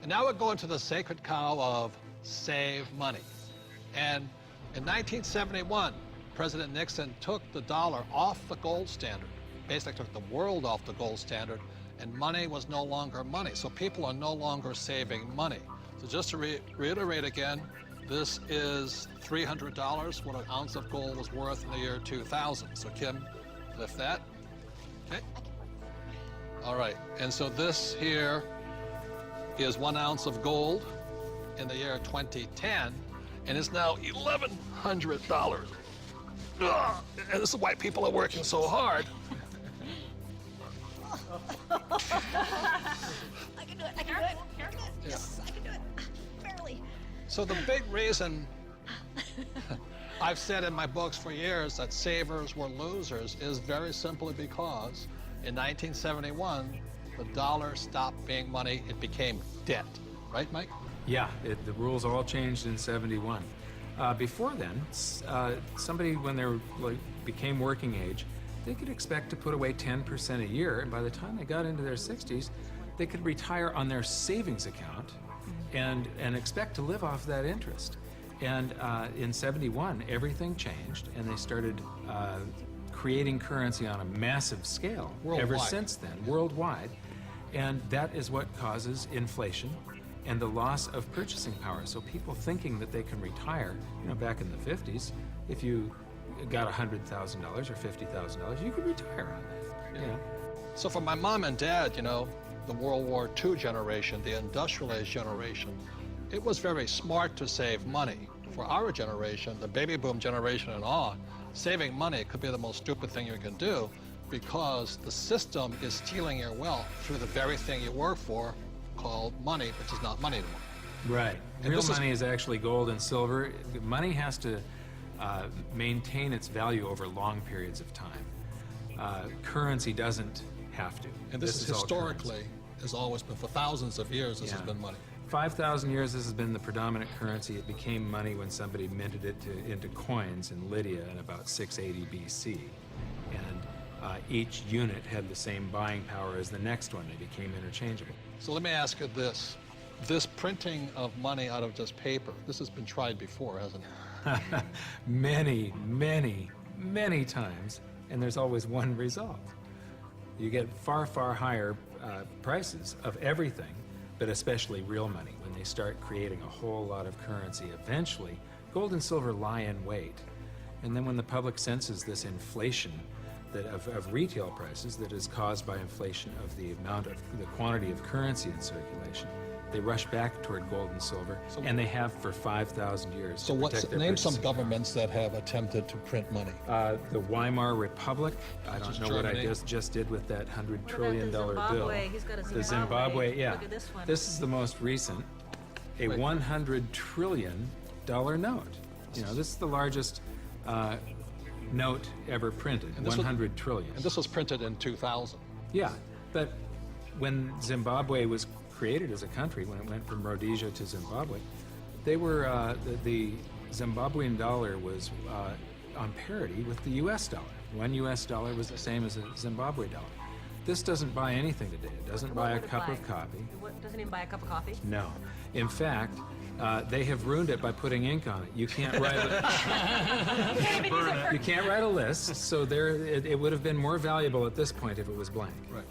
And now we're going to the sacred cow of save money. And in 1971, President Nixon took the dollar off the gold standard, basically took the world off the gold standard, and money was no longer money. So people are no longer saving money. So just to reiterate again, this is $300, what an ounce of gold was worth in the year 2000. So Kim, lift that. Okay. All right, and so this here is 1 ounce of gold in the year 2010, and it's now $1,100. Ugh, and this is why people are working so hard. I can do it, I can do it. Yes, I can do it. Barely. So the big reason I've said in my books for years that savers were losers is very simply because in 1971, the dollar stopped being money, it became debt. Right, Mike? Yeah, the rules all changed in '71. Before then, somebody, when they became working age, they could expect to put away 10% a year, and by the time they got into their 60s, they could retire on their savings account and expect to live off that interest. And in '71, everything changed, and they started creating currency on a massive scale. Worldwide. Ever since then, worldwide. And that is what causes inflation and the loss of purchasing power. So people thinking that they can retire, you know, back in the 50s, if you got $100,000 or $50,000, you could retire on that. You know? So for my mom and dad, you know, the World War II generation, the industrial age generation, it was very smart to save money. For our generation, the baby boom generation and on, saving money could be the most stupid thing you can do because the system is stealing your wealth through the very thing you work for, called money, which is not money anymore. Right. And Real money is actually gold and silver. Money has to maintain its value over long periods of time. Currency doesn't have to. And this is all historically, currency. has always been, for thousands of years, this has been money. 5,000 years, this has been the predominant currency. It became money when somebody minted it into coins in Lydia in about 680 BC. And each unit had the same buying power as the next one. They became interchangeable. So let me ask you this. This printing of money out of just paper, this has been tried before, hasn't it? Many, many, many times, and there's always one result. You get far, far higher prices of everything, but especially real money. When they start creating a whole lot of currency, eventually, gold and silver lie in wait. And then when the public senses this inflation of retail prices that is caused by inflation of the quantity of currency in circulation, they rush back toward gold and silver, and they have for 5,000 years. So name some governments that have attempted to print money. The Weimar Republic. I Which don't is know what I Germany. just did with that $100 trillion What about bill. the Zimbabwe? He's got a The Zimbabwe. Zimbabwe, yeah. Look at this one. This is the most recent, a Wait. $100 trillion note. You know, this is the largest note ever printed, And this 100 trillion. And this was printed in 2000. Yeah, but when Zimbabwe was created as a country, when it went from Rhodesia to Zimbabwe, they were, the Zimbabwean dollar was on parity with the US dollar. One US dollar was the same as a Zimbabwe dollar. This doesn't buy anything today. It doesn't buy a cup of coffee. What, doesn't even buy a cup of coffee? No. In fact, they have ruined it by putting ink on it. You can't write you can't write a list, so it would have been more valuable at this point if it was blank. Right.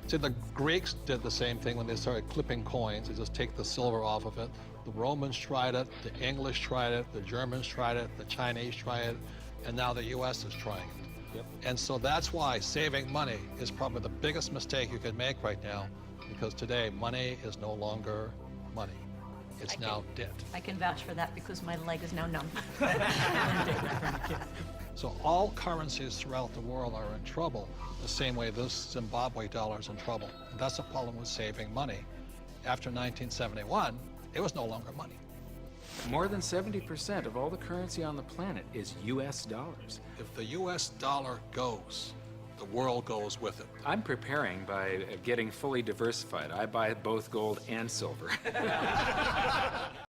See, the Greeks did the same thing when they started clipping coins. They just take the silver off of it. The Romans tried it, the English tried it, the Germans tried it, the Chinese tried it, and now the US is trying it. Yep. And so that's why saving money is probably the biggest mistake you could make right now, because today money is no longer money. It's now debt. I can vouch for that because my leg is now numb. So all currencies throughout the world are in trouble, the same way this Zimbabwe dollar is in trouble. And that's the problem with saving money. After 1971, it was no longer money. More than 70% of all the currency on the planet is US dollars. If the US dollar goes, the world goes with it. I'm preparing by getting fully diversified. I buy both gold and silver.